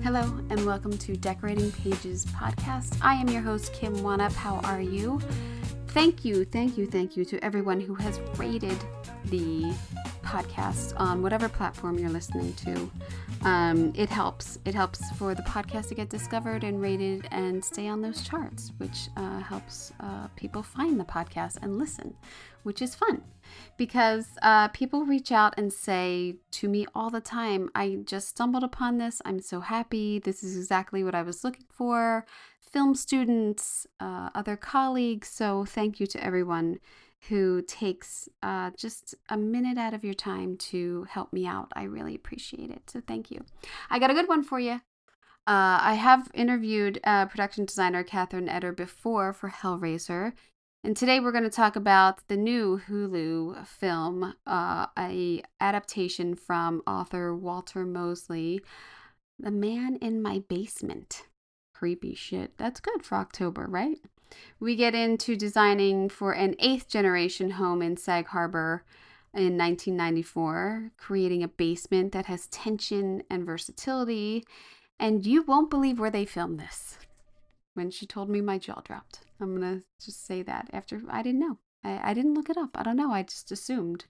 Hello and welcome to Decorating Pages podcast. I am your host, Kim Wannop. How are you? Thank you to everyone who has rated the podcast on whatever platform you're listening to. It helps. It helps for the podcast to get discovered and rated and stay on those charts, which helps people find the podcast and listen, which is fun because people reach out and say to me all the time, I just stumbled upon this. I'm so happy. This is exactly what I was looking for. Film students, other colleagues. So thank you to everyone who takes just a minute out of your time to help me out. I really appreciate it. So thank you. I got a good one for you. I have interviewed production designer Kathrin Eder before for Hellraiser. And today we're going to talk about the new Hulu film, a adaptation from author Walter Mosley, The Man in My Basement. Creepy shit. That's good for October, right? We get into designing for an 8th generation home in Sag Harbor in 1994, creating a basement that has tension and versatility. And you won't believe where they filmed this. When she told me, my jaw dropped. I'm going to just say that after I didn't know. I didn't look it up. I don't know. I just assumed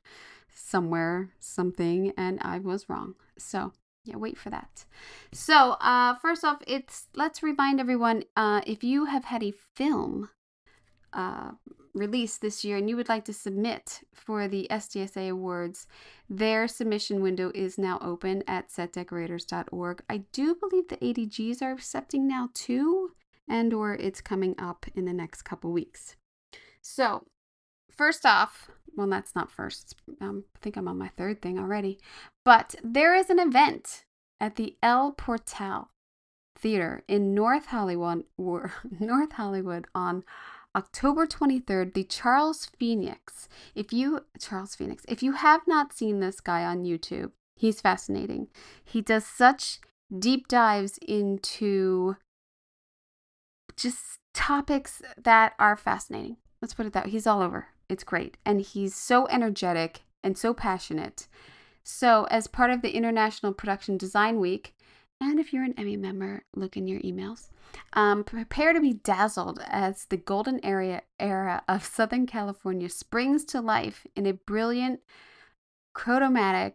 somewhere, something, and I was wrong. So yeah, wait for that. So first off, let's remind everyone, if you have had a film released this year and you would like to submit for the SDSA Awards, their submission window is now open at setdecorators.org. I do believe the ADGs are accepting now too, and or it's coming up in the next couple weeks. So first off, well, that's not first. I think I'm on my third thing already. But there is an event at the El Portal Theater in North Hollywood on October 23rd, the Charles Phoenix. If you have not seen this guy on YouTube, he's fascinating. He does such deep dives into just topics that are fascinating. Let's put it that way. He's all over. It's great. And he's so energetic and so passionate. So as part of the International Production Design Week, and if you're an Emmy member, look in your emails, prepare to be dazzled as the golden era of Southern California springs to life in a brilliant Kodachrome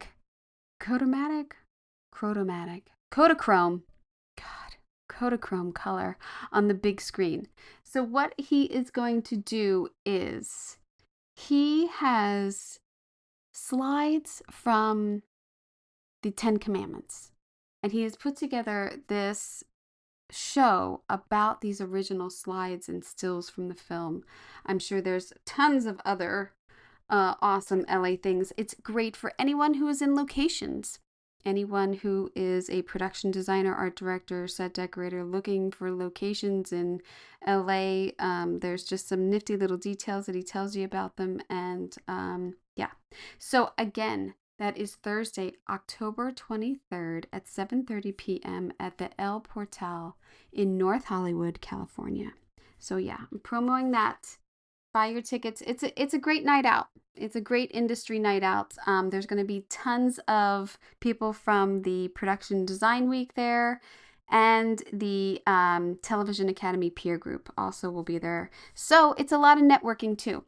color on the big screen. So what he is going to do is he has slides from the 10 Commandments, and he has put together this show about these original slides and stills from the film. I'm sure there's tons of other awesome LA things. It's great for anyone who is in locations. Anyone who is a production designer, art director, set decorator looking for locations in LA, there's just some nifty little details that he tells you about them. And yeah. So again, that is Thursday, October 23rd at 7:30 p.m. at the El Portal in North Hollywood, California. So yeah, I'm promoting that. Buy your tickets. It's a great night out. It's a great industry night out. There's going to be tons of people from the Production Design Week there, and the Television Academy peer group also will be there. So it's a lot of networking too.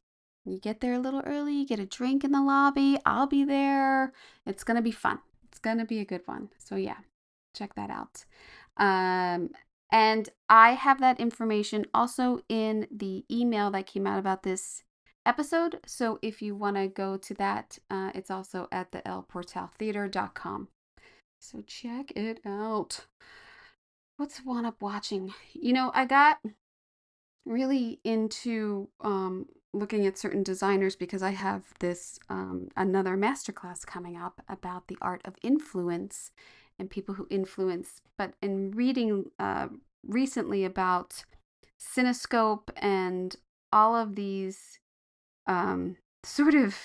You get there a little early, you get a drink in the lobby. I'll be there. It's going to be fun. It's going to be a good one. So yeah, check that out. And I have that information also in the email that came out about this episode. So if you want to go to that, it's also at the elportaltheater.com. So check it out. What's Wannop watching? You know, I got really into looking at certain designers because I have this another masterclass coming up about the art of influence and people who influence. But in reading recently about Cinescope and all of these sort of,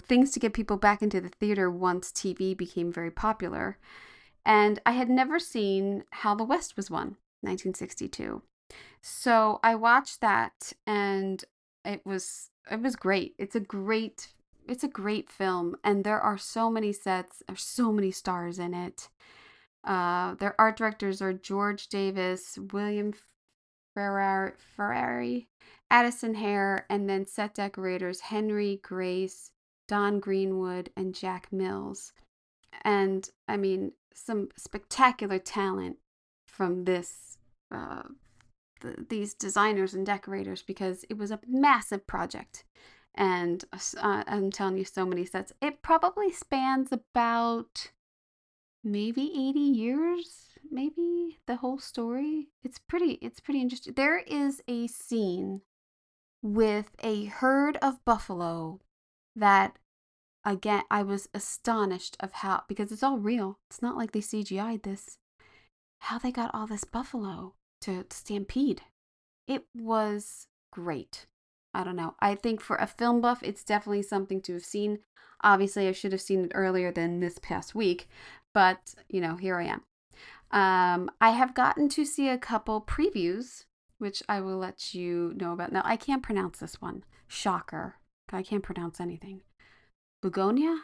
things to get people back into the theater once TV became very popular. And I had never seen How the West Was Won, 1962. So I watched that and it was great. It's a great film, and there are so many sets, there's so many stars in it. Their art directors are George Davis, William Ferrari, Addison Hare, and then set decorators Henry Grace, Don Greenwood, and Jack Mills. And I mean, some spectacular talent from these designers and decorators, because it was a massive project. And I'm telling you, so many sets. It probably spans about maybe 80 years, maybe the whole story. It's pretty interesting. There is a scene with a herd of buffalo that, again, I was astonished of how, because it's all real. It's not like they CGI'd this. How they got all this buffalo to stampede. It was great. I don't know. I think for a film buff, it's definitely something to have seen. Obviously, I should have seen it earlier than this past week, but, here I am. I have gotten to see a couple previews, which I will let you know about. Now, I can't pronounce this one. Shocker. I can't pronounce anything. Bogona?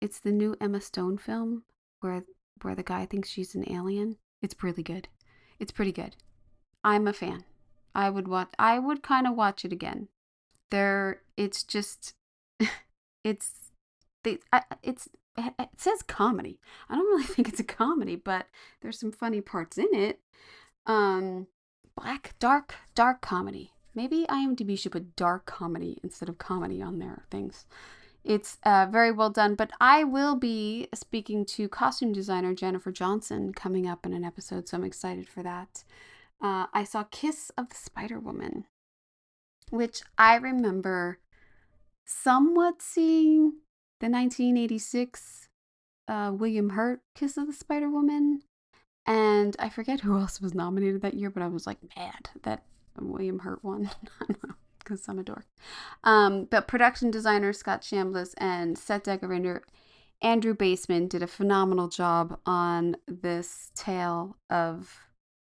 It's the new Emma Stone film where the guy thinks she's an alien. It's really good. It's pretty good. I'm a fan. I would kind of watch it again. It's just, it says comedy. I don't really think it's a comedy, but there's some funny parts in it. Dark comedy. Maybe IMDb should put dark comedy instead of comedy on their things. It's very well done, but I will be speaking to costume designer Jennifer Johnson coming up in an episode, so I'm excited for that. I saw Kiss of the Spider-Woman, which I remember somewhat seeing the 1986 William Hurt Kiss of the Spider-Woman, and I forget who else was nominated that year, but I was like mad that William Hurt won. I don't know, because I'm a dork. But production designer Scott Chambliss and set decorator Andrew Baseman did a phenomenal job on this tale of,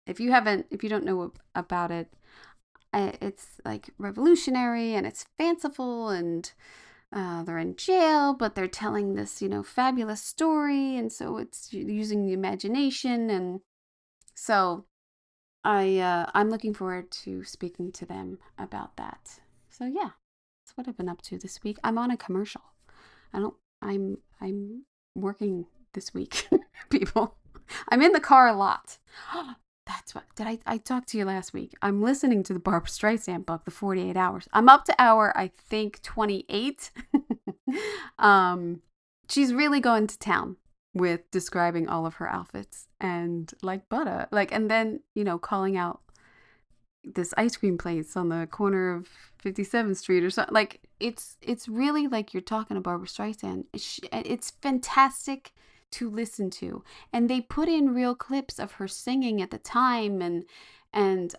if you don't know about it, it's like revolutionary and it's fanciful, and they're in jail, but they're telling this, fabulous story, and so it's using the imagination, and so I'm looking forward to speaking to them about that. So yeah, that's what I've been up to this week. I'm on a commercial. I'm working this week, people. I'm in the car a lot. That's what, I talked to you last week. I'm listening to the Barbra Streisand book, The 48 Hours. I'm up to hour, I think, 28. She's really going to town with describing all of her outfits and butter. And then, calling out this ice cream place on the corner of 57th Street or something. It's really like you're talking to Barbra Streisand. It's fantastic to listen to, and they put in real clips of her singing at the time, and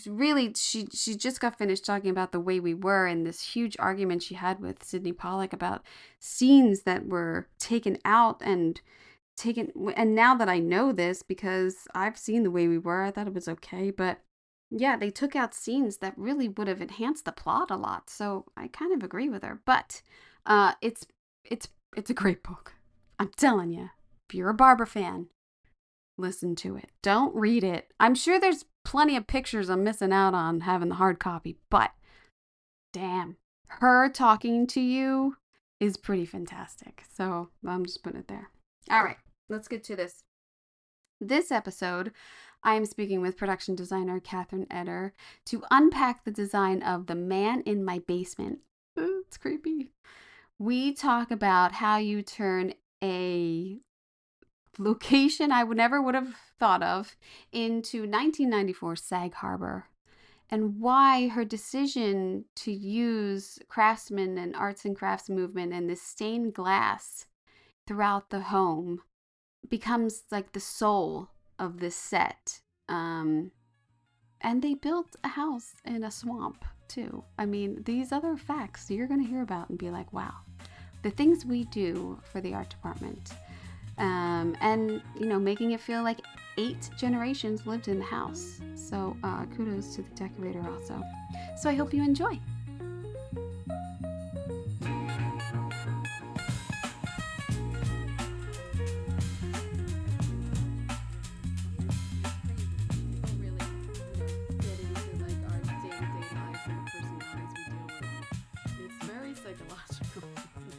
really she just got finished talking about The Way We Were and this huge argument she had with Sydney Pollack about scenes that were taken out and now that I know this, because I've seen The Way We Were, I thought it was okay, but yeah, they took out scenes that really would have enhanced the plot a lot, so I kind of agree with her. But it's a great book. I'm telling you, if you're a Barbra fan, listen to it. Don't read it. I'm sure there's plenty of pictures I'm missing out on having the hard copy, but damn, her talking to you is pretty fantastic. So I'm just putting it there. All right, let's get to this. This episode, I am speaking with production designer Kathrin Eder to unpack the design of The Man in My Basement. It's creepy. We talk about how you turn a location I would have thought of into 1994 Sag Harbor, and why her decision to use craftsmen and arts and crafts movement and this stained glass throughout the home becomes like the soul of this set. And they built a house in a swamp too. I mean, these other facts you're going to hear about and be like, wow, the things we do for the art department. And, making it feel like 8 generations lived in the house. So kudos to the decorator also. So I hope you enjoy.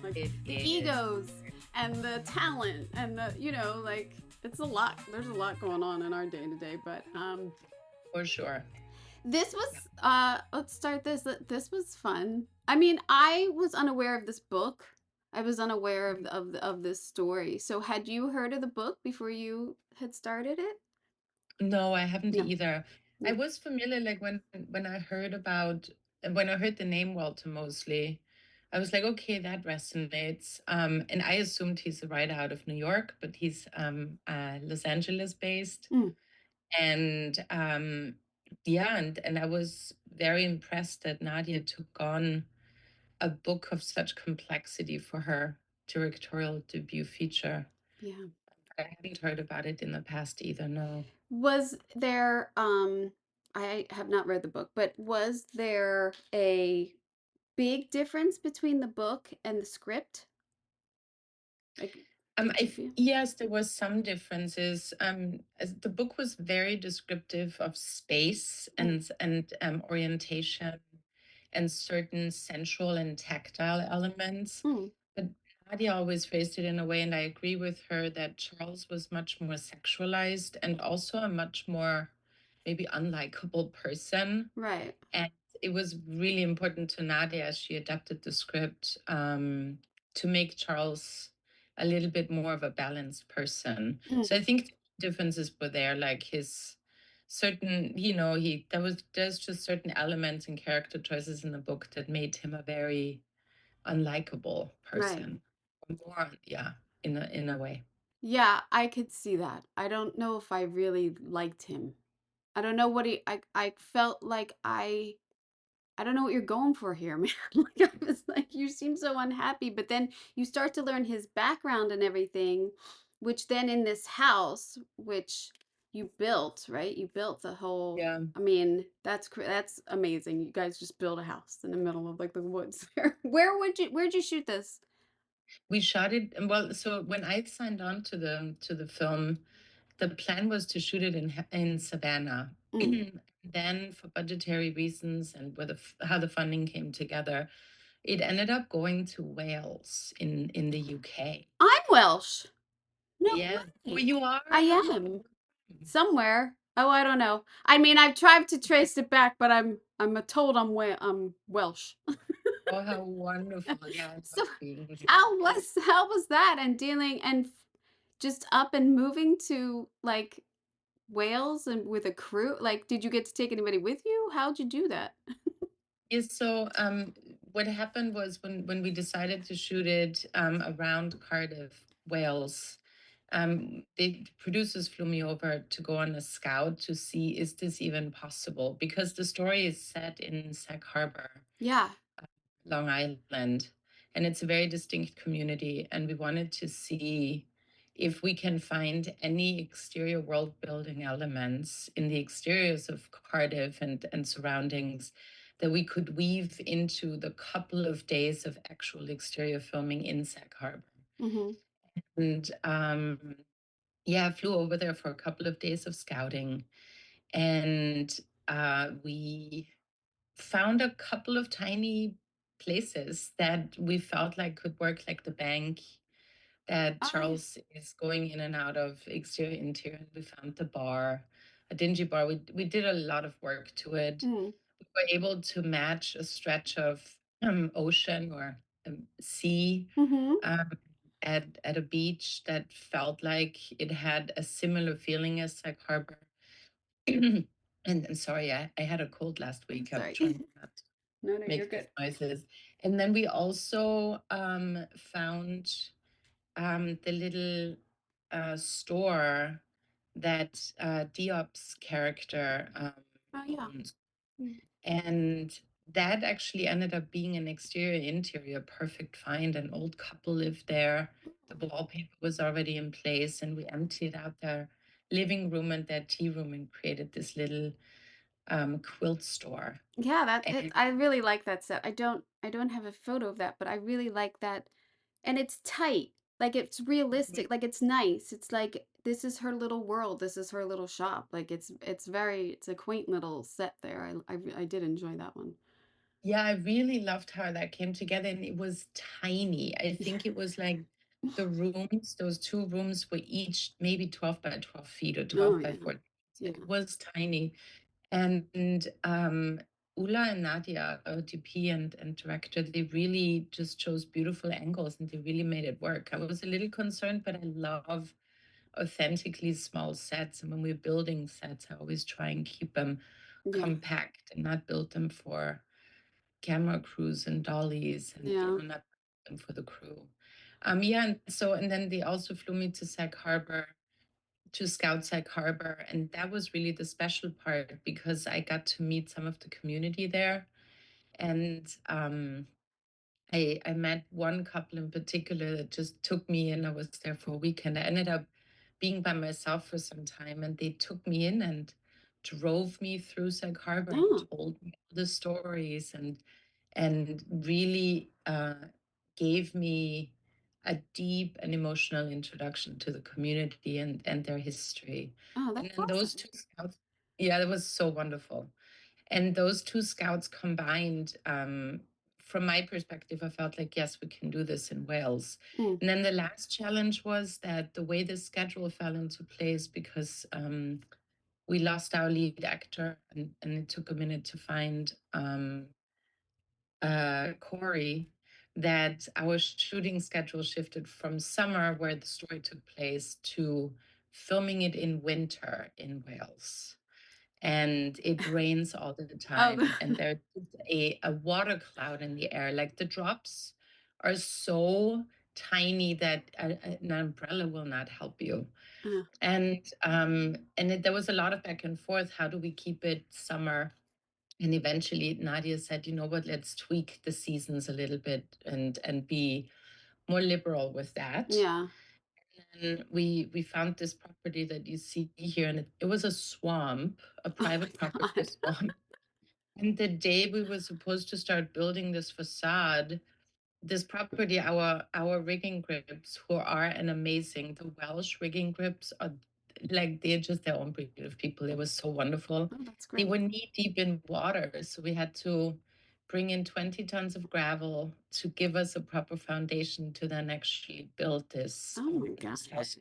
like It the is egos and the talent and the, like it's a lot. There's a lot going on in our day to day, but for sure. this was let's start this. This was fun. I mean, I was unaware of this book. I was unaware of this story. So had you heard of the book before you had started it? No, I haven't No. either. I No. was familiar, like when I heard about when I heard the name Walter Mosley, I was like, okay, that resonates. And I assumed he's a writer out of New York, but he's Los Angeles based. Mm, And yeah, and I was very impressed that Nadia took on a book of such complexity for her directorial debut feature. yeah. I hadn't heard about it in the past either, no. Was there I have not read the book, but was there a big difference between the book and the script? Like, did you feel? Yes, there was some differences. As the book was very descriptive of space Mm, and orientation and certain sensual and tactile elements. mm, But Nadia always phrased it in a way, and I agree with her that Charles was much more sexualized and also a much more maybe unlikable person. right. And it was really important to Nadia as she adapted the script to make Charles a little bit more of a balanced person. So Mm, I think differences were there, like his certain, there's just certain elements and character choices in the book that made him a very unlikable right. person. More, yeah, in a way. Yeah, I could see that. I don't know if I really liked him. I don't know what I felt like I don't know what you're going for here, man. Like I was like, you seem so unhappy, but then you start to learn his background and everything, which then in this house, which you built, right? You built the whole. Yeah. I mean, that's amazing. You guys just built a house in the middle of like the woods. Where'd you shoot this? We shot it, well, so when I signed on to the film, the plan was to shoot it in Savannah. Mm. Then, for budgetary reasons and how the funding came together, it ended up going to Wales in the UK. I'm Welsh. No Yeah. Oh, way. you are? I am somewhere. Oh, I don't know. I mean, I've tried to trace it back, but I'm told I'm Welsh. Oh, how wonderful. Yeah, I So love being here. how was that and dealing and just up and moving to like Wales and with a crew? Like, did you get to take anybody with you? How'd you do that? Yes, so what happened was when we decided to shoot it around Cardiff, Wales, the producers flew me over to go on a scout to see is this even possible? Because the story is set in Sag Harbor, Yeah. Long Island, and it's a very distinct community. And we wanted to see if we can find any exterior world building elements in the exteriors of Cardiff and surroundings that we could weave into the couple of days of actual exterior filming in Sag Harbor. Mm-hmm. And yeah, I flew over there for a couple of days of scouting. And we found a couple of tiny places that we felt like could work, like the bank that Oh yeah. Charles is going in and out of, exterior, interior. And we found the bar, a dingy bar. We did a lot of work to it. Mm. We were able to match a stretch of ocean or sea Mm-hmm. um, at a beach that felt like it had a similar feeling as Sag Harbor. And sorry, I had a cold last I'm week. I'm sorry. trying not to No, no, you're make these good. noises. And then we also found the little store that Diop's character Oh yeah. owns. Mm. And that actually ended up being an exterior interior perfect find. An old couple lived there. The wallpaper was already in place, and we emptied out their living room and their tea room and created this little quilt store. Yeah, And I really like that set. I don't have a photo of that, but I really like that. And it's tight. Like it's realistic. Like it's nice. It's like this is her little world. This is her little shop. Like it's a quaint little set there. I did enjoy that one. Yeah, I really loved how that came together, and it was tiny. I think it was like the rooms, those two rooms were each maybe 12 by 12 feet or Oh 12 by yeah. 14. Yeah. It was tiny. And Ula and Nadia, DP and director, they really just chose beautiful angles and they really made it work. I was a little concerned, but I love authentically small sets. And when we're building sets, I always try and keep them Yeah. compact and not build them for camera crews and dollies and Yeah. not build them for the crew. Yeah, and then they also flew me to Sag Harbor to scout Sag Harbor. And that was really the special part because I got to meet some of the community there. And I met one couple in particular that just took me in. I was there for a weekend. I ended up being by myself for some time, and they took me in and drove me through Sag Harbor and Oh. told me all the stories and really gave me a deep and emotional introduction to the community and their history. Oh, And that's then those awesome. two scouts, yeah, that was so wonderful. And those two scouts combined, from my perspective, I felt like, yes, we can do this in Wales. Mm. And then the last challenge was that the way the schedule fell into place, because we lost our lead actor and it took a minute to find Corey, that our shooting schedule shifted from summer, where the story took place, to filming it in winter in Wales. And it rains all the Oh. time, and there's a water cloud in the air. Like the drops are so tiny that an umbrella will not help you. Uh, There was a lot of back and forth. How do we keep it summer? And eventually Nadia said, you know what, let's tweak the seasons a little bit and be more liberal with that. yeah. And we found this property that you see here, and it was a swamp, a Oh private my property God. swamp. And the day we were supposed to start building this facade, this property, our rigging grips, who are an amazing, the Welsh rigging grips are like, they're just their own breed of people. It was so wonderful. Oh, that's They great. were knee deep in water, so we had to bring in 20 tons of gravel to give us a proper foundation to then actually build Oh my this gosh. house,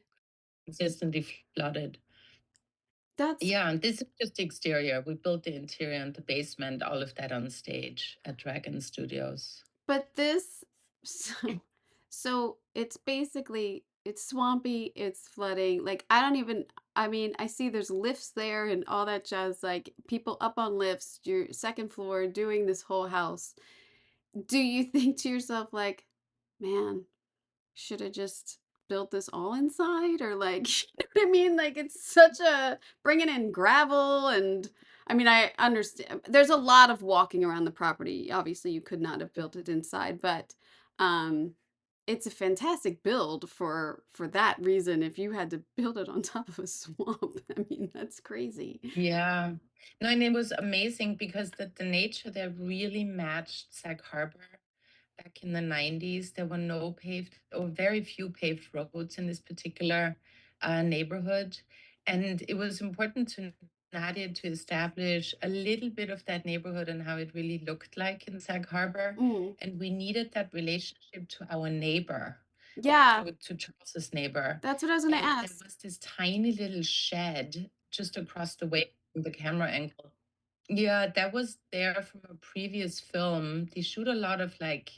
consistently flooded. That's Yeah, and this is just the exterior. We built the interior and the basement, all of that on stage at Dragon Studios. But this, so, so it's basically it's swampy, it's flooding. Like I don't even I mean, I see there's lifts there and all that jazz, like people up on lifts, your second floor doing this whole house. Do you think to yourself like, man, should have just built this all inside or like you know what I mean? Like it's such a bringing in gravel and I mean I understand there's a lot of walking around the property. Obviously you could not have built it inside, but um it's a fantastic build for that reason if you had to build it on top of a swamp. I mean that's crazy. Yeah. No, and it was amazing because the nature there really matched Sag Harbor. Back in the 90s, there were no paved or very few paved roads in this particular neighborhood. And it was important to Nadia to establish a little bit of that neighborhood and how it really looked like in Sag Harbor. Mm. And we needed that relationship to our neighbor, or Yeah, to Charles's neighbor. that's what I was going to And there ask. was this tiny little shed just across the way from the camera angle. Yeah, that was there from a previous film. They shoot a lot of like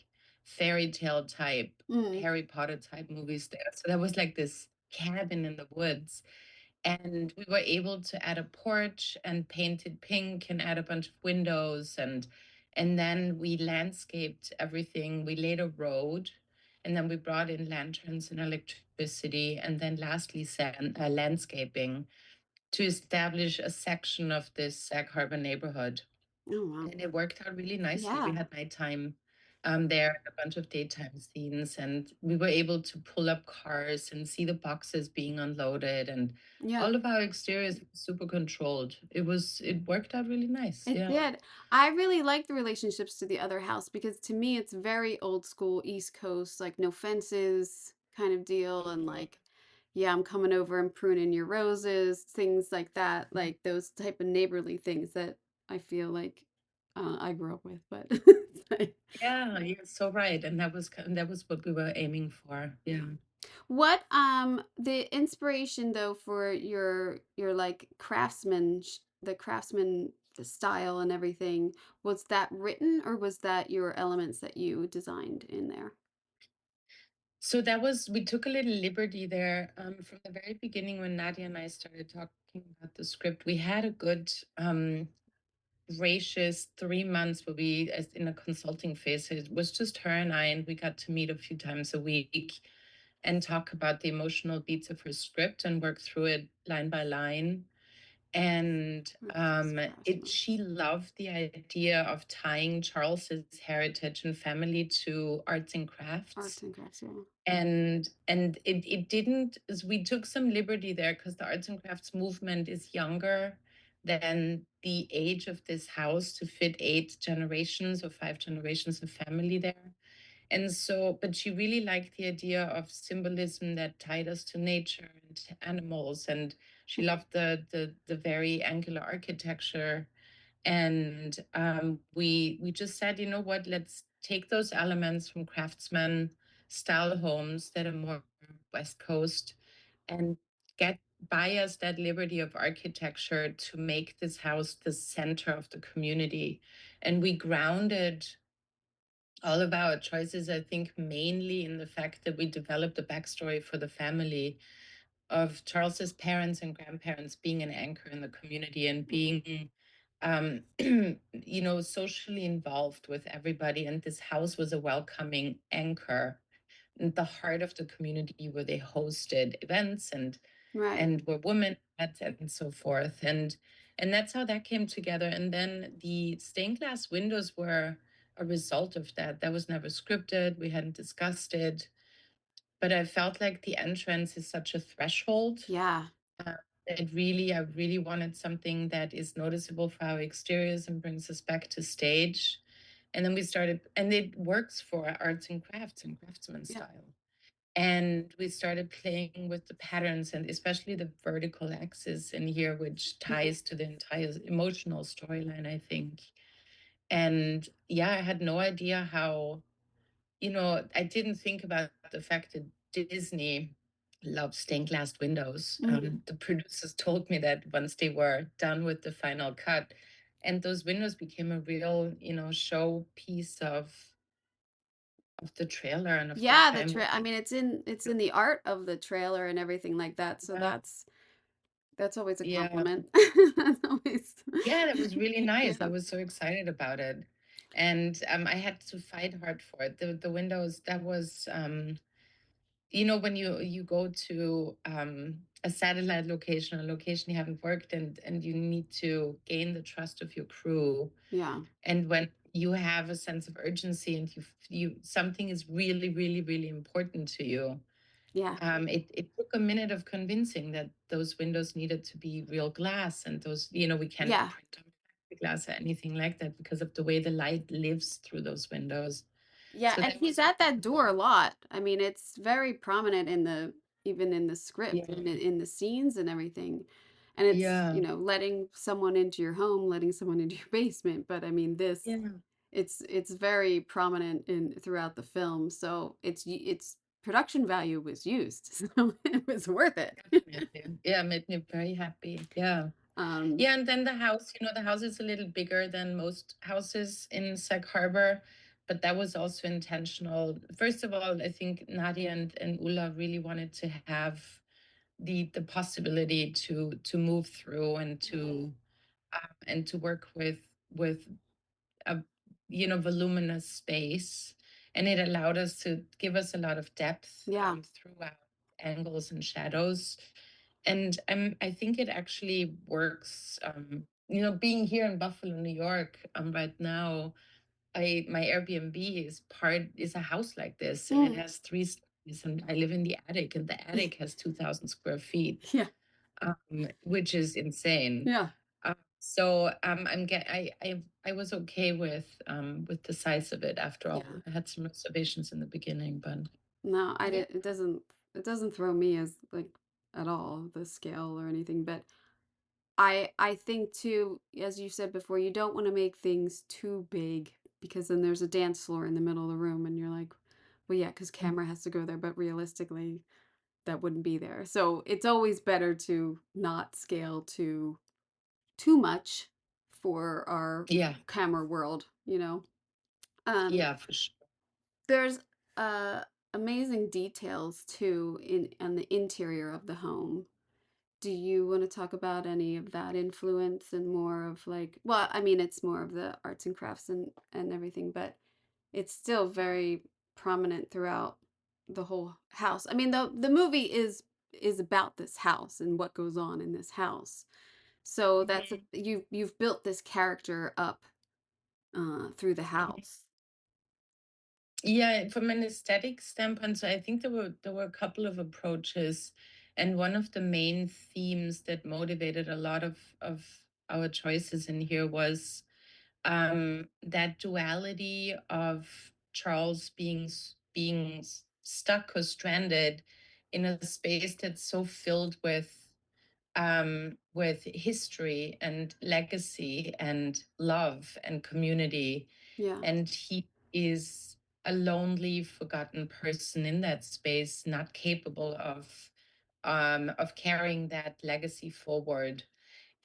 fairy tale type, Mm. Harry Potter type movies there. So there was like this cabin in the woods. And we were able to add a porch and paint it pink and add a bunch of windows and then we landscaped everything. We laid a road and then we brought in lanterns and electricity and then lastly landscaping to establish a section of this Sag Harbor neighborhood. Oh wow. And it worked out really nicely. We Yeah. had nighttime there, a bunch of daytime scenes, and we were able to pull up cars and see the boxes being unloaded. And Yeah. all of our exteriors were super controlled. It worked out really nice. It Yeah. did. I really like the relationships to the other house because to me it's very old school East Coast, like no fences kind of deal and like yeah, I'm coming over and pruning your roses, things like that, like those type of neighborly things that I feel like I grew up with, but Yeah, you're so right, and that was what we were aiming for. yeah. Yeah. What the inspiration though for your like the craftsman the style and everything, was that written or was that your elements that you designed in there? So that was we took a little liberty there from the very beginning when Nadia and I started talking about the script. We had a good gracious 3 months where we, as in a consulting phase, it was just her and I, and we got to meet a few times a week and talk about the emotional beats of her script and work through it line by line. And That's fascinating. she loved the idea of tying Charles's heritage and family to arts and Arts crafts. and crafts, yeah. And it didn't, as we took some liberty there because the arts and crafts movement is younger than the age of this house to fit 8 generations or 5 generations of family there. And so, but she really liked the idea of symbolism that tied us to nature and to animals. And she loved the very angular architecture. And we just said, you know what, let's take those elements from craftsman style homes that are more West Coast and get buy us that liberty of architecture to make this house the center of the community. And we grounded all of our choices, I think, mainly in the fact that we developed a backstory for the family of Charles's parents and grandparents being an anchor in the community and Mhm. being, socially involved with everybody. And this house was a welcoming anchor in the heart of the community where they hosted events Right. and where women met and so forth. And that's how that came together. And then the stained glass windows were a result of that. That was never scripted. We hadn't discussed it, but I felt like the entrance is such a threshold. Yeah. uh, I really wanted something that is noticeable for our exteriors and brings us back to stage. And then we started, and it works for arts and crafts and craftsman Yeah. style. And we started playing with the patterns and especially the vertical axis in here, which Mhm. ties to the entire emotional storyline, I think. And yeah, I had no idea how, I didn't think about the fact that Disney loves stained glass windows. Mhm. The producers told me that once they were done with the final cut, and those windows became a real, show piece of the trailer and of the Yeah, I family. mean it's in the art of the trailer and everything like that. So Yeah, that's always a yeah, compliment. That's always yeah. That was really nice. I yeah. was so excited about it, and I had to fight hard for it. The windows that was when you go to a satellite location, a location you haven't worked and you need to gain the trust of your crew, Yeah. and when you have a sense of urgency and you something is really really really important to you, Yeah. it took a minute of convincing that those windows needed to be real glass, and those, we can't Yeah. print on glass or anything like that because of the way the light lives through those windows. Yeah, So and that he's was at really that door a important. lot. I mean, it's very prominent in the even in the script Yeah, and in the scenes and everything. And it's, yeah, letting someone into your home, letting someone into your basement, but I mean this yeah. it's very prominent in throughout the film. So it's production value was used. So it was worth it. Definitely. Yeah, made me very happy. Yeah. Um Yeah, and then the house, the house is a little bigger than most houses in Sag Harbor, but that was also intentional. First of all, I think Nadia and Ulla really wanted to have the possibility to move through and to work with a voluminous space, and it allowed us to give us a lot of depth yeah. throughout angles and shadows. And I think it actually works. Being here in Buffalo, New York, right now, my Airbnb is a house like this, and it Mm. has 3 stories, and I live in the attic, and the attic has 2,000 square feet, Yeah. which is insane. Yeah. So I was okay with the size of it after all. Yeah. I had some reservations in the beginning, but No, I yeah. didn't it doesn't throw me as like at all the scale or anything, but I think too, as you said before, you don't want to make things too big because then there's a dance floor in the middle of the room and you're like, well, yeah, because camera has to go there, but realistically, that wouldn't be there. So it's always better to not scale too much for our Yeah, camera world, you know. Um, yeah, for sure. there's uh amazing details too in on the interior of the home. Do you want to talk about any of that influence and more of like, well, I mean, it's more of the arts and crafts and everything, but it's still very prominent throughout the whole house. I mean, the movie is about this house and what goes on in this house. So that's a Mhm. you've built this character up through the house. Yeah, from an aesthetic standpoint, so I think there were a couple of approaches, and one of the main themes that motivated a lot of our choices in here was that duality of Charles being stuck or stranded in a space that's so filled with history and legacy and love and community. Yeah. And he is a lonely, forgotten person in that space, not capable of carrying that legacy forward.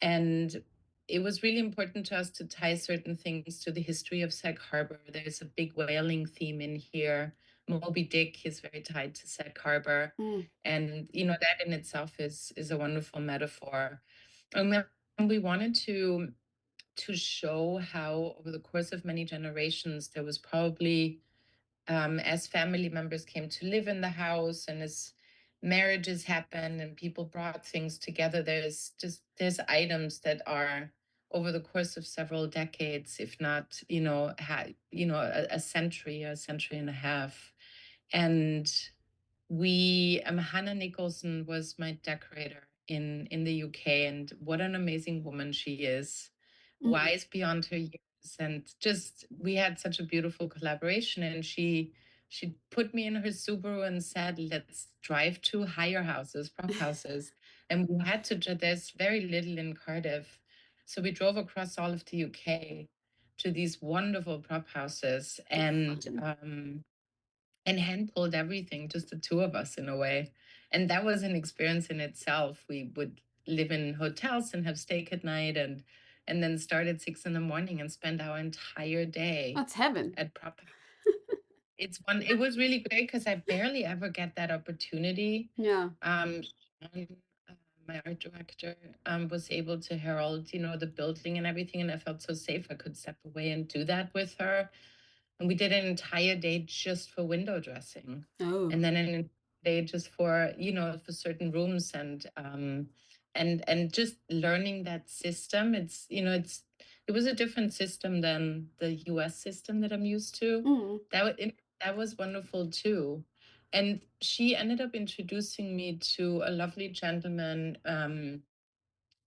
And it was really important to us to tie certain things to the history of Sag Harbor. There's a big whaling theme in here. Moby-Dick is very tied to Sag Harbor. Mm. And that in itself is a wonderful metaphor. And then we wanted to show how over the course of many generations there was probably as family members came to live in the house and as marriages happened and people brought things together, there's items that are over the course of several decades, if not a century, a century and a half. And Hannah Nicholson was my decorator in the UK, and what an amazing woman she is, Mm. wise beyond her years. And just we had such a beautiful collaboration, and she put me in her Subaru and said, let's drive to higher houses, prop houses. And we had to there's very little in Cardiff, so we drove across all of the UK to these wonderful prop houses, Oh, fun. and hand pulled everything, just the two of us in a way. And that was an experience in itself. We would live in hotels and have steak at night, and then start at 6 in the morning and spend our entire day That's heaven. at prop. It was really great because I barely ever get that opportunity. Yeah. Sean, my art director, was able to herald, the building and everything, and I felt so safe. I could step away and do that with her. And we did an entire day just for window dressing, Oh. and then an day just for for certain rooms, and just learning that system. It was a different system than the US system that I'm used to. Mm. That was wonderful too. And she ended up introducing me to a lovely gentleman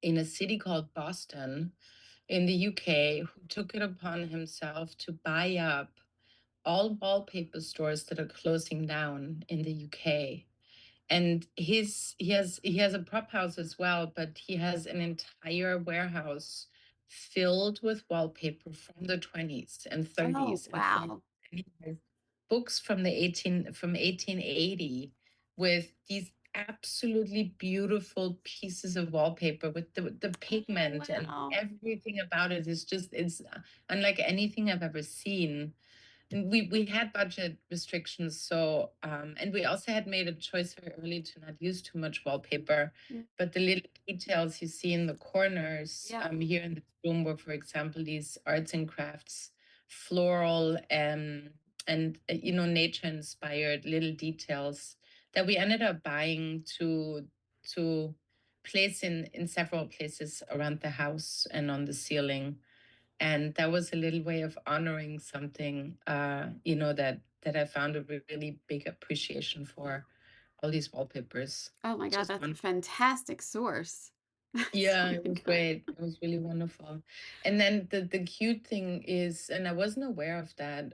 in a city called Boston in the UK, who took it upon himself to buy up all wallpaper stores that are closing down in the UK. And he has a prop house as well, but he has an entire warehouse filled with wallpaper from the 20s and Oh, 30s and 40s. wow. And he has books from 1880 with these absolutely beautiful pieces of wallpaper with the Oh, pigment, and wow. everything about it is just it's unlike anything I've ever seen. And we had budget restrictions, so and we also had made a choice very early to not use too much wallpaper. Mm. But the little details you see in the corners, Yeah. here in this room were, for example, these arts and crafts, floral, and nature inspired little details that we ended up buying to place in several places around the house and on the ceiling. And that was a little way of honoring something, that I found a really big appreciation for, all these wallpapers. Oh my God, Just that's a one. fantastic source. That's Yeah, it really was good. great. It was really wonderful. And then the cute thing is, and I wasn't aware of that,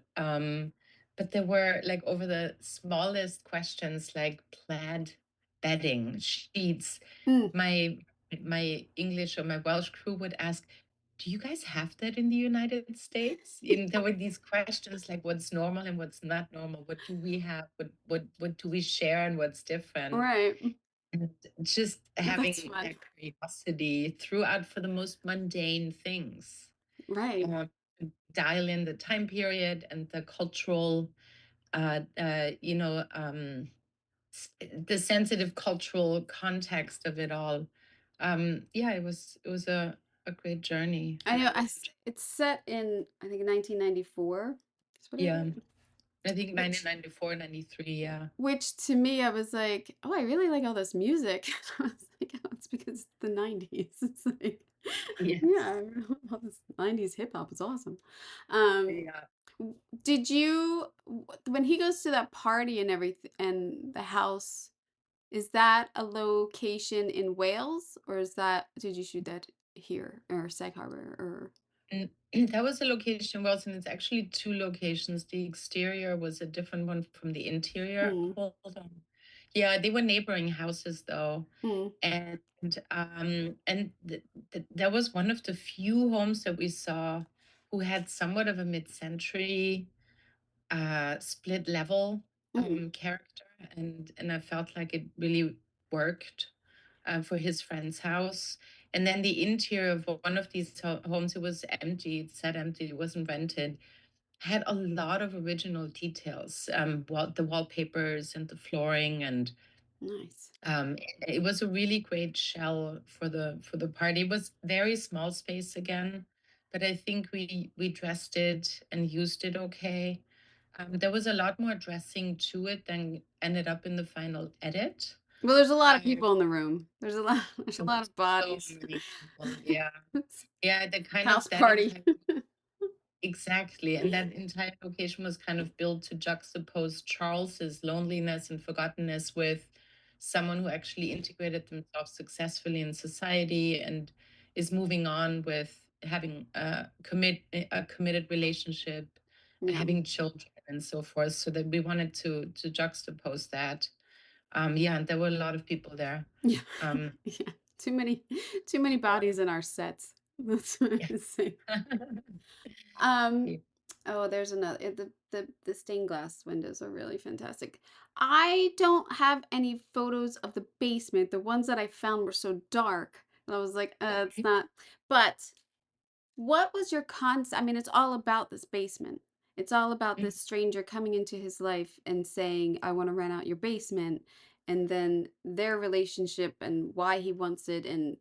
but there were, like, over the smallest questions, like plaid bedding sheets. Mm. My my English or my Welsh crew would ask, "Do you guys have that in the United States?" And there were these questions like, "What's normal and what's not normal? What do we have? What do we share and what's different?" Right. And just That's having fun. that curiosity throughout for the most mundane things. Right. Um, Dial in the time period and the cultural, uh, uh, you know, um, the sensitive cultural context of it all. Yeah, it was a great journey. I I know. really enjoyed. It's set in, I think, 1994. That's what Yeah, it. I think Which 1994, 93. Yeah. Which to me, I was like, oh, I really like all this music. I was like, oh, it's because it's the 90s. It's like, Yes. yeah, all this 90s hip hop is awesome. Um, Yeah. did you, when he goes to that party and everything, and the house, is that a location in Wales, or did you shoot that here, or Sag Harbor, or? And that was a location, Wells, and it's actually two locations. The exterior was a different one from the interior. Mm, Hold on. Yeah, they were neighboring houses though. mm, And that was one of the few homes that we saw who had somewhat of a mid-century split level mm, character, and I felt like it really worked for his friend's house. And then the interior of one of these homes, it was empty, it sat empty, it wasn't rented, had a lot of original details, the wallpapers and the flooring, and nice. it was a really great shell for the party. It was very small space again, but I think we dressed it and used it okay. There was a lot more dressing to it than ended up in the final edit. Well, there's a lot of Um, people in the room. There's a there lot was of so bodies. many people. Yeah, It's yeah. The kind of house that party. entire Exactly. And that entire location was kind of built to juxtapose Charles's loneliness and forgottenness with someone who actually integrated themselves successfully in society and is moving on with having a committed relationship, Yeah. having children and so forth. So that we wanted to juxtapose that. Yeah, and there were a lot of people there. Yeah. Um, Yeah. Too many bodies in our sets. That's what yeah. I say. Um, oh, there's another the stained glass windows are really fantastic. I don't have any photos of the basement. The ones that I found were so dark. And I was like, it's Okay. not. But what was your concept? I mean, it's all about this basement. It's all about this stranger coming into his life and saying, I want to rent out your basement. And then their relationship and why he wants it and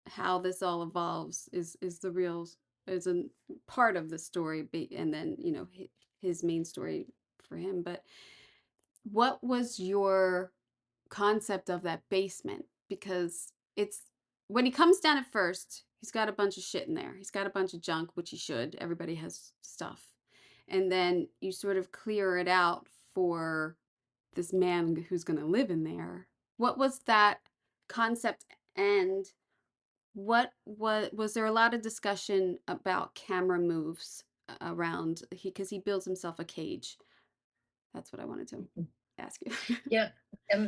how this all evolves is the real is a part of the story. And then, his main story for him. But what was your concept of that basement? Because it's when he comes down at first, he's got a bunch of shit in there. He's got a bunch of junk, which he should. Everybody has stuff. And then you sort of clear it out for this man who's going to live in there. What was that concept, and was there a lot of discussion about camera moves around he because he builds himself a cage? That's what I wanted to ask you. Yeah,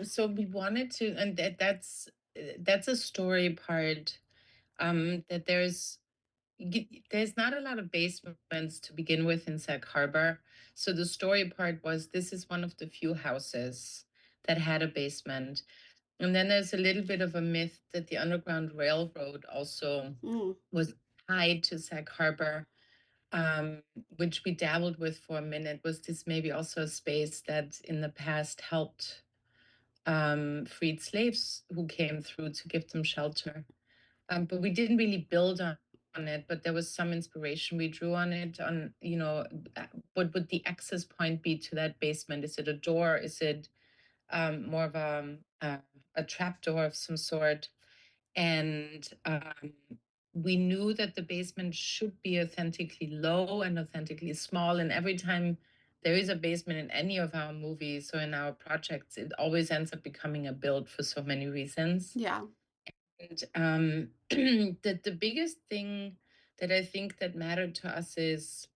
so we wanted to, and that's a story part. That there's not a lot of basements to begin with in Sag Harbor. So the story part was this is one of the few houses that had a basement. And then there's a little bit of a myth that the Underground Railroad also Mm, was tied to Sag Harbor, um, which we dabbled with for a minute. Was this maybe also a space that in the past helped freed slaves who came through to give them shelter? But we didn't really build on it, but there was some inspiration. We drew on it on, what would the access point be to that basement? Is it a door? Is it more of a trap door of some sort? And we knew that the basement should be authentically low and authentically small. And every time there is a basement in any of our movies or in our projects, it always ends up becoming a build for so many reasons. yeah. And the biggest thing that I think that mattered to us is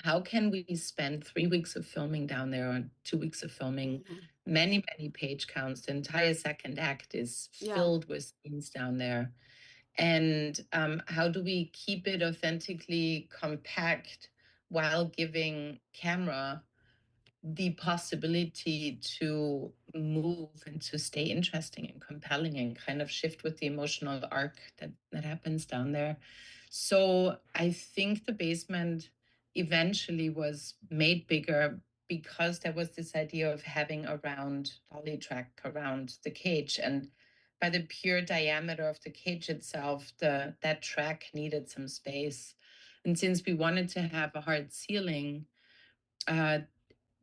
how can we spend 3 weeks of filming down there or 2 weeks of filming, Mhm. many, many page counts? The entire second act is Yeah. filled with scenes down there. And how do we keep it authentically compact while giving camera the possibility to move and to stay interesting and compelling and kind of shift with the emotional arc that happens down there. So I think the basement eventually was made bigger because there was this idea of having a round dolly track around the cage. And by the pure diameter of the cage itself, that track needed some space. And since we wanted to have a hard ceiling, uh,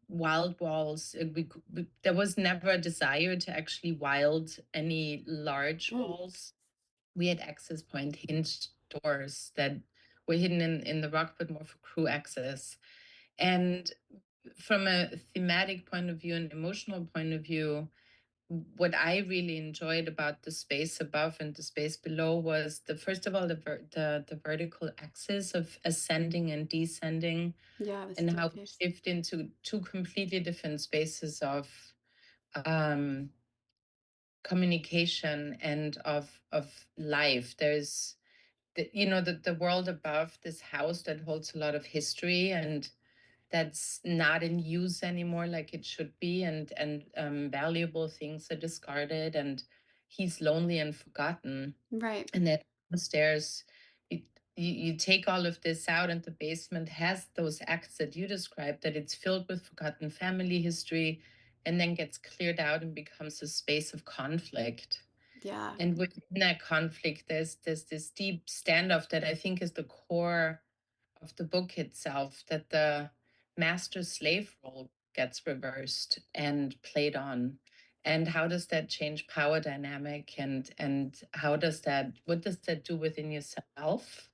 wild walls. There was never a desire to actually wild any large Mm. walls. We had access point hinged doors that were hidden in the rock, but more for crew access. And from a thematic point of view and emotional point of view, what I really enjoyed about the space above and the space below was the first of all the vertical axis of ascending and descending, Yeah, the and how we staircase. shift into two completely different spaces of um, communication and of life. There's the world above this house that holds a lot of history and that's not in use anymore like it should be, and valuable things are discarded, and he's lonely and forgotten. Right. And then upstairs, you, you take all of this out, and the basement has those acts that you described, that it's filled with forgotten family history, and then gets cleared out and becomes a space of conflict. Yeah. And within that conflict, there's this deep standoff that I think is the core of the book itself, that the master slave role gets reversed and played on. And how does that change power dynamic, and how does that what does that do within yourself?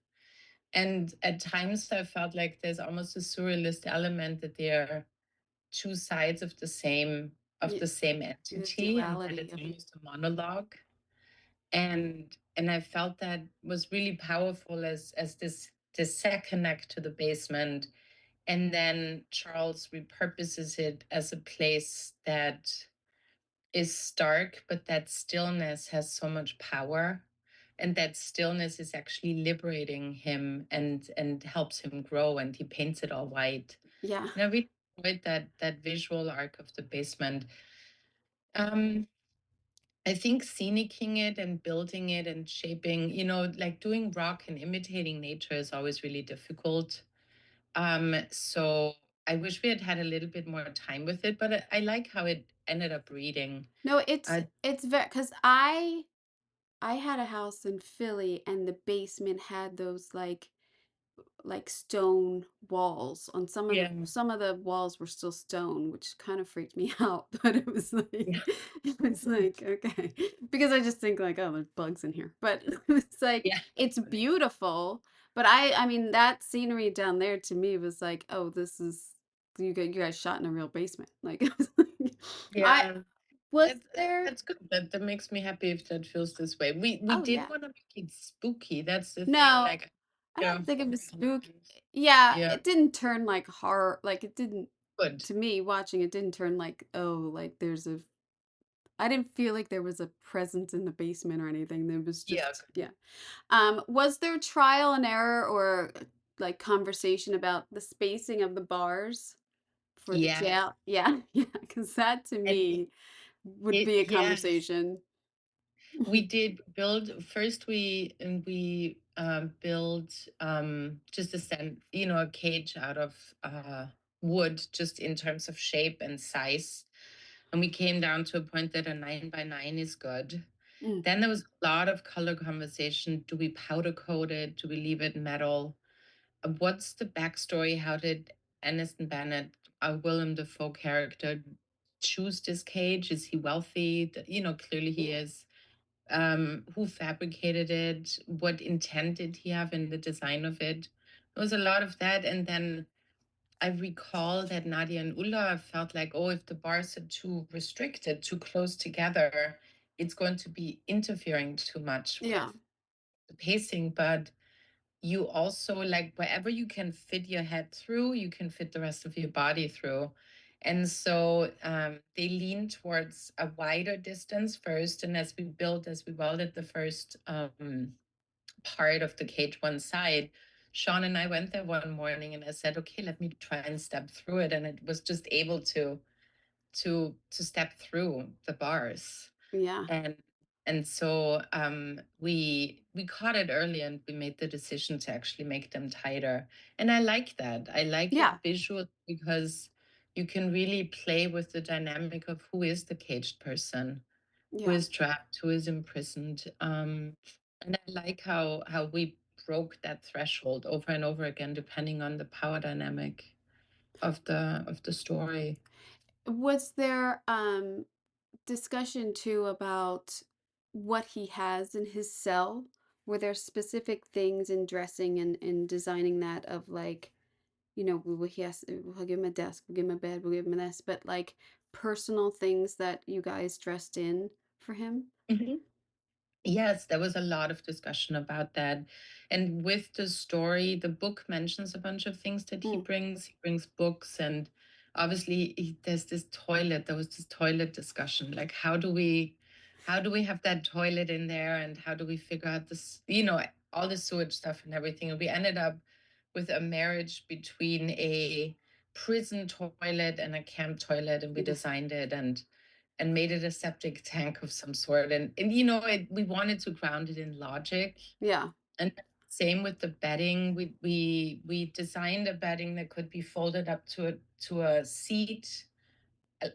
And at times I felt like there's almost a surrealist element, that they're two sides of Y- the same The entity, and that duality it's of it. almost a monologue. And I felt that was really powerful as this second act to the basement. And then Charles repurposes it as a place that is stark, but that stillness has so much power. And that stillness is actually liberating him and helps him grow. And he paints it all white. Yeah. And I really enjoyed that visual arc of the basement. Um, I think scenicking it and building it and shaping, like doing rock and imitating nature is always really difficult. So I wish we had had a little bit more time with it, but I like how it ended up reading. No, it's Uh, it's very because I had a house in Philly and the basement had those like stone walls on yeah, some of the walls were still stone, which kind of freaked me out, but it was like yeah, it was like okay, because I just think like, oh, there's bugs in here, but it's like yeah, it's beautiful. But I mean that scenery down there to me was like, oh, this is you guys shot in a real basement, like, it was like I yeah. was That, there. that's good. That makes me happy if that feels this way. We Oh did yeah. want to make it spooky. That's the thing. No, Like, I yeah, don't think it was foreign spook. elements. Yeah, Yeah, it didn't turn like horror. Like it didn't good. to me watching it didn't turn like, oh, like there's a I didn't feel like there was a presence in the basement or anything. There was Yeah, just yeah. Was there trial and error or like conversation about the spacing of the bars for the yeah. jail? Yeah, yeah, because that to And me would be a yes, conversation. we did build first. We built just a cage out of wood, just in terms of shape and size, and we came down to a point that a 9 by 9 is good. Mm, Then there was a lot of color conversation. Do we powder coat it? Do we leave it metal? What's the backstory? How did Aniston Bennett, a Willem Dafoe character, choose this cage? Is he wealthy? Clearly he yeah, is. Who fabricated it? What intent did he have in the design of it? There was a lot of that. And then I recall that Nadia and Ulla felt like, oh, if the bars are too restricted, too close together, it's going to be interfering too much yeah, with the pacing. But you also like wherever you can fit your head through, you can fit the rest of your body through. And so they lean towards a wider distance first. And as we welded the first part of the cage one side, Sean and I went there one morning and I said, okay, let me try and step through it. And it was just able to step through the bars. Yeah. And so we caught it early and we made the decision to actually make them tighter. And I like that. I like Yeah. it visual because you can really play with the dynamic of who is the caged person, who Yeah. is trapped, who is imprisoned. And I like how we broke that threshold over and over again, depending on the power dynamic of the story. Was there discussion too about what he has in his cell? Were there specific things in dressing and designing that of like, we'll give him a desk, we'll give him a bed, we'll give him this, but like personal things that you guys dressed in for him? Mhm. Yes, there was a lot of discussion about that. And with the story, the book mentions a bunch of things that he Mm, brings. He brings books, and obviously there's this toilet. There was this toilet discussion. Like, how do we have that toilet in there, and how do we figure out this, all the sewage stuff and everything. And we ended up with a marriage between a prison toilet and a camp toilet, and we yeah. designed it and made it a septic tank of some sort. And we wanted to ground it in logic. Yeah. And same with the bedding. We designed a bedding that could be folded up to a seat,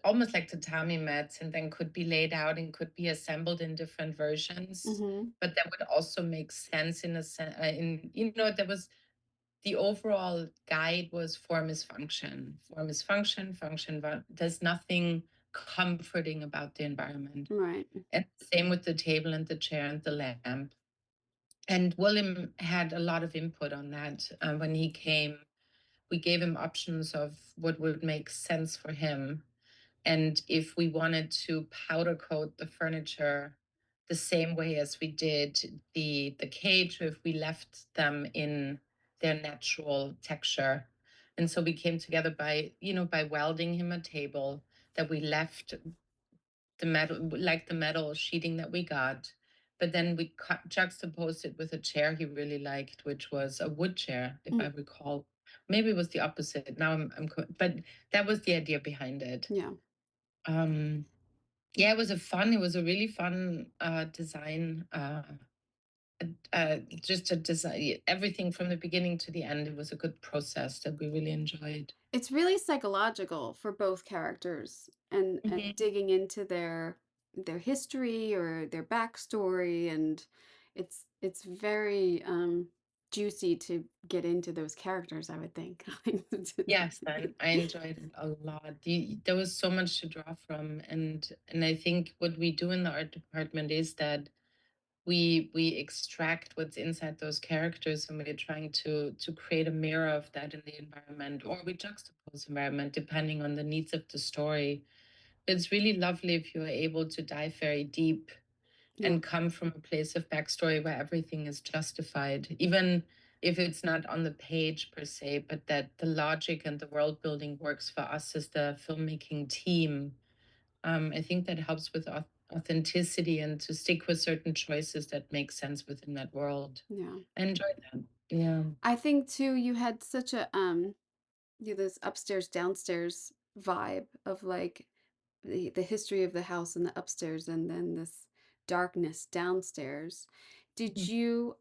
almost like tatami mats, and then could be laid out and could be assembled in different versions. Mm-hmm. But that would also make sense in a sense. There was the overall guide was form is function. Form is function, function. There's nothing comforting about the environment. Right. And same with the table and the chair and the lamp. And William had a lot of input on that when he came. We gave him options of what would make sense for him. And if we wanted to powder coat the furniture the same way as we did the cage, if we left them in their natural texture. And so we came together by welding him a table that we left the metal, like the metal sheeting that we got. But then we juxtaposed it with a chair he really liked, which was a wood chair, if I Mm, recall. Maybe it was the opposite. Now but that was the idea behind it. yeah. Um, yeah, it was a really fun design. Just a design, everything from the beginning to the end. It was a good process that we really enjoyed. It's really psychological for both characters and Mhm. digging into their history or their backstory, and it's very juicy to get into those characters, I would think. Yes, I enjoyed it a lot. There was so much to draw from, and I think what we do in the art department is that we extract what's inside those characters, and we're trying to create a mirror of that in the environment, or we juxtapose environment depending on the needs of the story. But it's really lovely if you're able to dive very deep Yeah, and come from a place of backstory where everything is justified, even if it's not on the page per se, but that the logic and the world building works for us as the filmmaking team. I think that helps with authenticity and to stick with certain choices that make sense within that world. yeah. I enjoy that. Yeah. I think too you had such a this upstairs downstairs vibe of like the history of the house and the upstairs and then this darkness downstairs. Did Mhm. you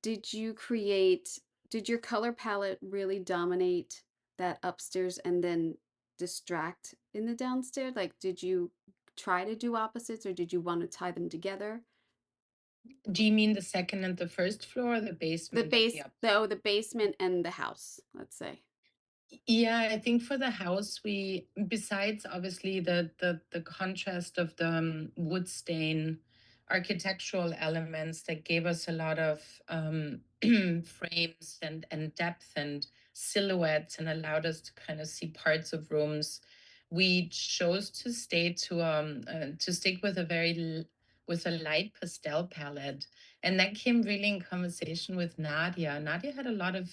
did you create did your color palette really dominate that upstairs and then distract in the downstairs? Like did you try to do opposites or did you want to tie them together? Do you mean the second and the first floor, or the The basement and the base up? the basement and the house, let's say. Yeah, I think for the house, we besides obviously the contrast of the wood stain architectural elements that gave us a lot of frames and depth and silhouettes and allowed us to kind of see parts of rooms. We chose to stay to stick with a very with a light pastel palette. And that came really in conversation with Nadia. Nadia had a lot of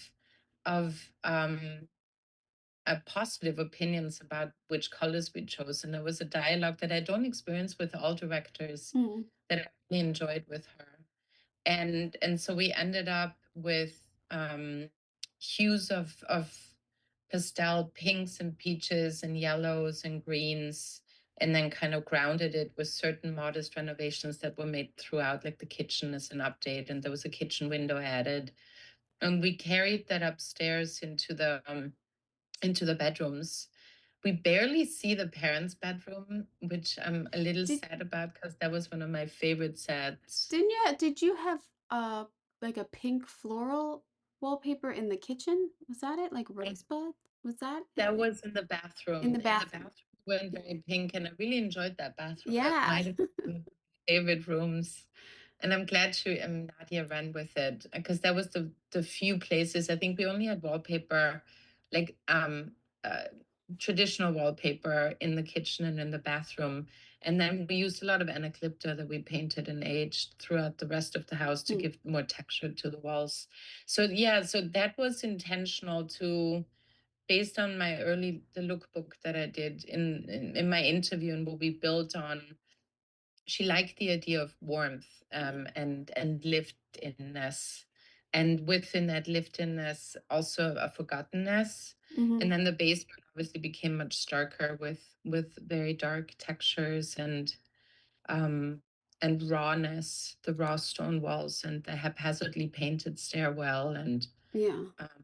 positive opinions about which colors we chose. And there was a dialogue that I don't experience with all directors Mm. that I really enjoyed with her. And so we ended up with hues of pastel pinks and peaches and yellows and greens, and then kind of grounded it with certain modest renovations that were made throughout, like the kitchen is an update, and there was a kitchen window added. And we carried that upstairs into the bedrooms. We barely see the parents' bedroom, which I'm a little Did sad about because that was one of my favorite sets. did you have like a pink floral wallpaper in the kitchen? Was that it? Like rosebud? Was that it? That was in the In the bathroom. In the bathroom. bathroom went very pink, and I really enjoyed that bathroom. That Yeah. might have been one of my favorite rooms. And I'm glad Nadia ran with it because that was the few places. I think we only had wallpaper, like uh, traditional wallpaper in the kitchen and in the bathroom. And then we used a lot of anaclypta that we painted and aged throughout the rest of the house to Mm. give more texture to the walls. So yeah, so that was intentional to based on the lookbook that I did in my interview and what we built on. She liked the idea of warmth and lived-inness, and within that lived-inness, also a forgottenness. Mm-hmm. And then the basement obviously became much starker with very dark textures um, and rawness, the raw stone walls and the haphazardly painted stairwell and Yeah. um,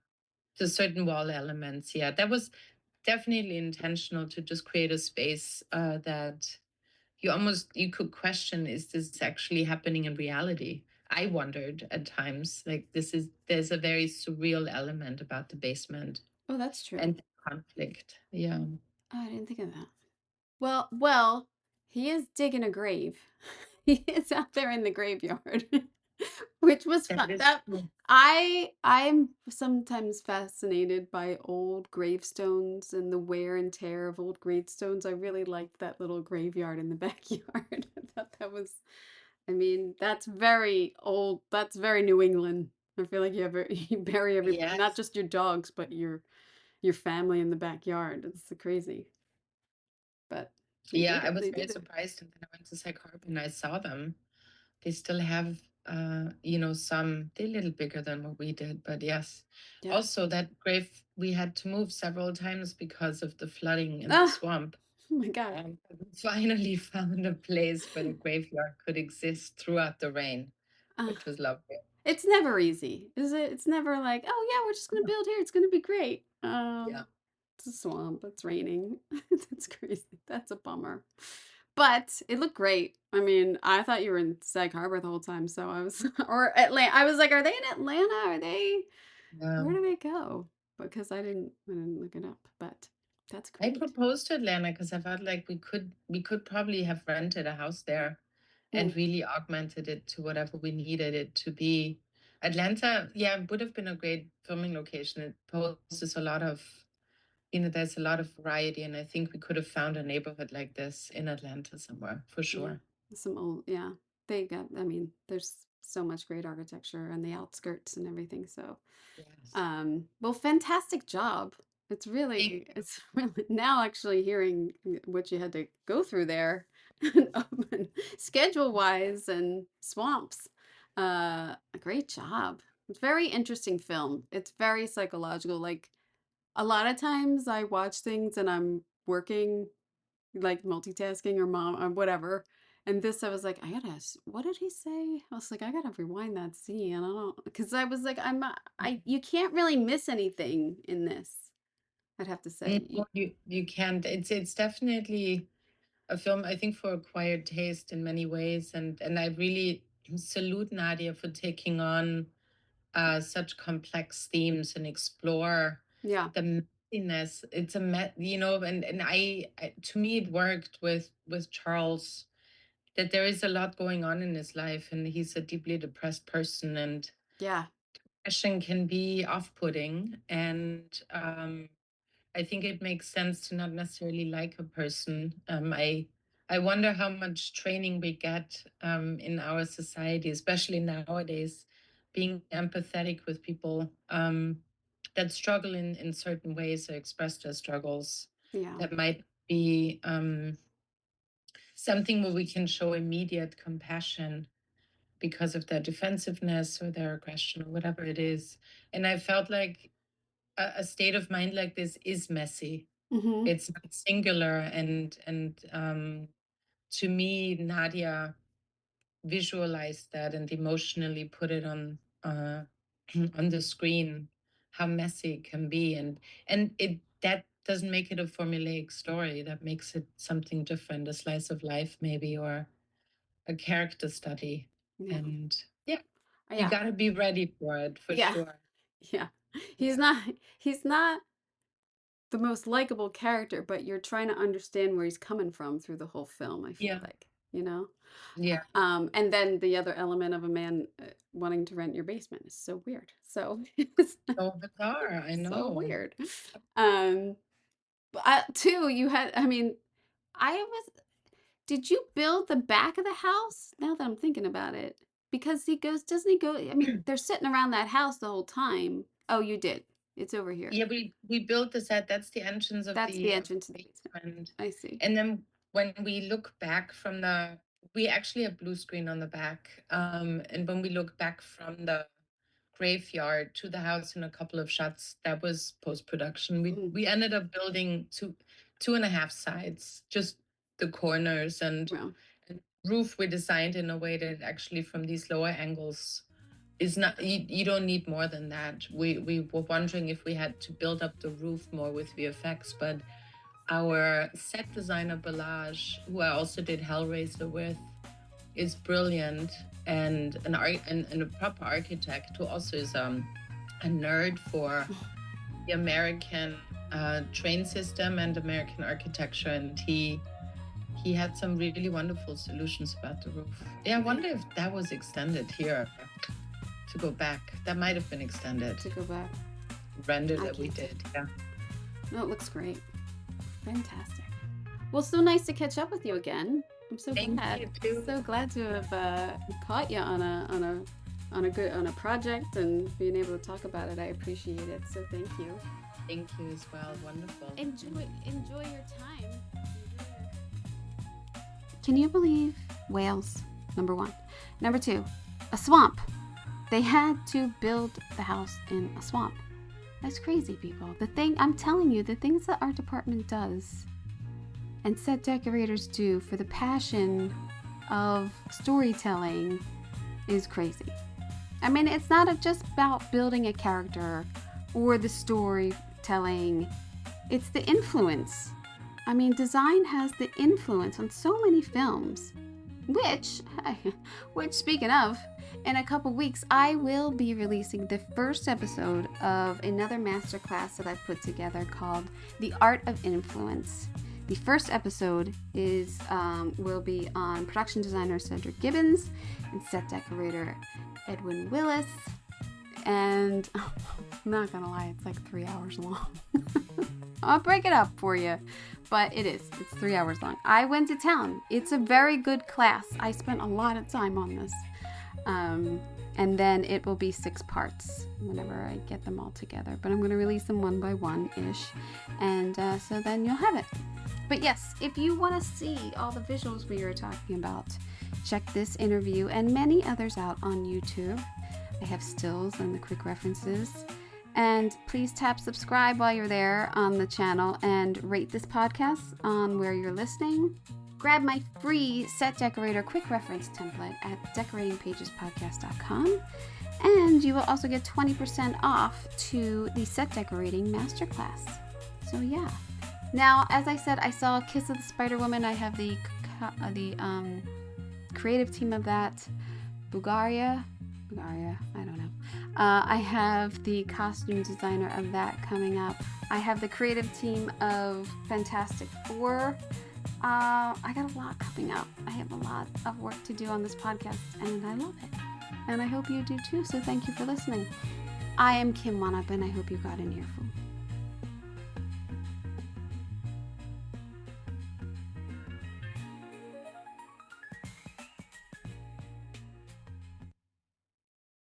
the certain wall elements. Yeah, that was definitely intentional to just create a space that you could question, is this actually happening in reality? I wondered at times, like there's a very surreal element about the basement Oh, that's true. and the conflict. Yeah. Oh, I didn't think of that. Well, he is digging a grave. He is out there in the graveyard, which was That fun. is That true. I'm sometimes fascinated by old gravestones and the wear and tear of old gravestones. I really liked that little graveyard in the backyard. I thought that was, I mean, that's very old. That's very New England. I feel like you bury everybody, not Yes. just your dogs, but your family in the backyard. It's crazy, but they Yeah, did I it. was They very did it. surprised, and then I went to Sag Harbor and I saw them. They still have some, they're a little bigger than what we did, but yes. Yeah. Also, that grave we had to move several times because of the flooding in the Ah, swamp. oh my God. And we finally found a place where the graveyard could exist throughout the rain, Uh, which was lovely. it's never easy, is it? It's never like, oh yeah, we're just gonna build here. It's gonna be great. Yeah. It's a swamp. It's raining. That's crazy. That's a bummer. But it looked great. I mean, I thought you were in Sag Harbor the whole time, so I was, or Atlanta. I was like, are they in Atlanta? Are they? Where Um, do they go? Because I didn't look it up. But that's I great. proposed to Atlanta because I felt like we could probably have rented a house there Mm, and really augmented it to whatever we needed it to be. Atlanta, yeah, would have been a great filming location. It poses a lot of, there's a lot of variety, and I think we could have found a neighborhood like this in Atlanta somewhere for yeah, sure. some old. Yeah, they got. I mean, there's so much great architecture on the outskirts and everything. So Yes. Well, fantastic job. Thank you. It's really now actually hearing what you had to go through there, schedule wise and swamps. A great job. It's a very interesting film. It's very psychological. Like a lot of times I watch things and I'm working like multitasking or mom or whatever. And this, I was like, what did he say? I was like, I gotta rewind that scene. I don't, because I was like, you can't really miss anything in this. I'd have to say, No, you can't. It's definitely a film, I think, for acquired taste in many ways, and I really salute Nadia for taking on such complex themes and explore yeah, the messiness. It's and to me it worked with Charles, that there is a lot going on in his life, and he's a deeply depressed person, and yeah, depression can be off-putting, and I think it makes sense to not necessarily like a person. I I wonder how much training we get in our society, especially nowadays, being empathetic with people that struggle in certain ways or express their struggles. Yeah. That might be something where we can show immediate compassion because of their defensiveness or their aggression or whatever it is. And I felt like a state of mind like this is messy. Mm-hmm. It's not singular, and to me, Nadia visualized that and emotionally put it on on the screen, how messy it can be, and it that doesn't make it a formulaic story. That makes it something different, a slice of life maybe, or a character study. Yeah. And yeah, you Yeah. got to be ready for it for Yeah. sure. Yeah. He's not the most likable character, but you're trying to understand where he's coming from through the whole film, I feel Yeah, like, you know? yeah. And then the other element of a man wanting to rent your basement is so weird. So it's So bizarre, I so know. weird. Um, but too, I mean, I was, did you build the back of the house? Now that I'm thinking about it, because doesn't he go, I mean, they're sitting around that house the whole time. Oh, you did. It's over here. Yeah, we built the set. That's the entrance of That's the the entrance to the basement. basement. I see. And then when we look back from we actually have blue screen on the back. And when we look back from the graveyard to the house in a couple of shots, that was post-production. We ended up building two and a half sides, just the corners, Well, and roof we designed in a way that actually from these lower angles is not, you don't need more than that. We were wondering if we had to build up the roof more with VFX, but our set designer Balazs, who I also did Hellraiser with, is brilliant, and and a proper architect who also is a nerd for the American train system and American architecture, and he had some really wonderful solutions about the roof. Yeah, I wonder if that was extended here. To go back, that might have been extended. To go back. Render that we did, yeah. No, it looks great. Fantastic. Well, so nice to catch up with you again. I'm so glad. You too. So glad to have caught you on a project and being able to talk about it. I appreciate it. So thank you. Thank you as well. Wonderful. Enjoy your time. Can you believe whales? Number 1. Number 2, a swamp. They had to build the house in a swamp. That's crazy, people. I'm telling you, the things that our department does and set decorators do for the passion of storytelling is crazy. I mean, it's not just about building a character or the storytelling. It's the influence. I mean, design has the influence on so many films, which speaking of, in a couple weeks, I will be releasing the first episode of another masterclass that I've put together called The Art of Influence. The first episode will be on production designer Cedric Gibbons and set decorator Edwin Willis. And I'm not gonna lie, it's like 3 hours long. I'll break it up for you, but it's 3 hours long. I went to town. It's a very good class. I spent a lot of time on this. And then it will be 6 parts whenever I get them all together. But I'm going to release them one by one-ish. And so then you'll have it. But yes, if you want to see all the visuals we were talking about, check this interview and many others out on YouTube. I have stills and the quick references. And please tap subscribe while you're there on the channel and rate this podcast on where you're listening. Grab my free set decorator quick reference template at decoratingpagespodcast.com, and you will also get 20% off to the set decorating masterclass. So yeah. Now, as I said, I saw Kiss of the Spider Woman. I have the creative team of that. Bulgaria, I don't know. I have the costume designer of that coming up. I have the creative team of Fantastic Four. I got a lot coming up. I have a lot of work to do on this podcast, and I love it. And I hope you do too, so thank you for listening. I am Kim Wannop, and I hope you got an earful.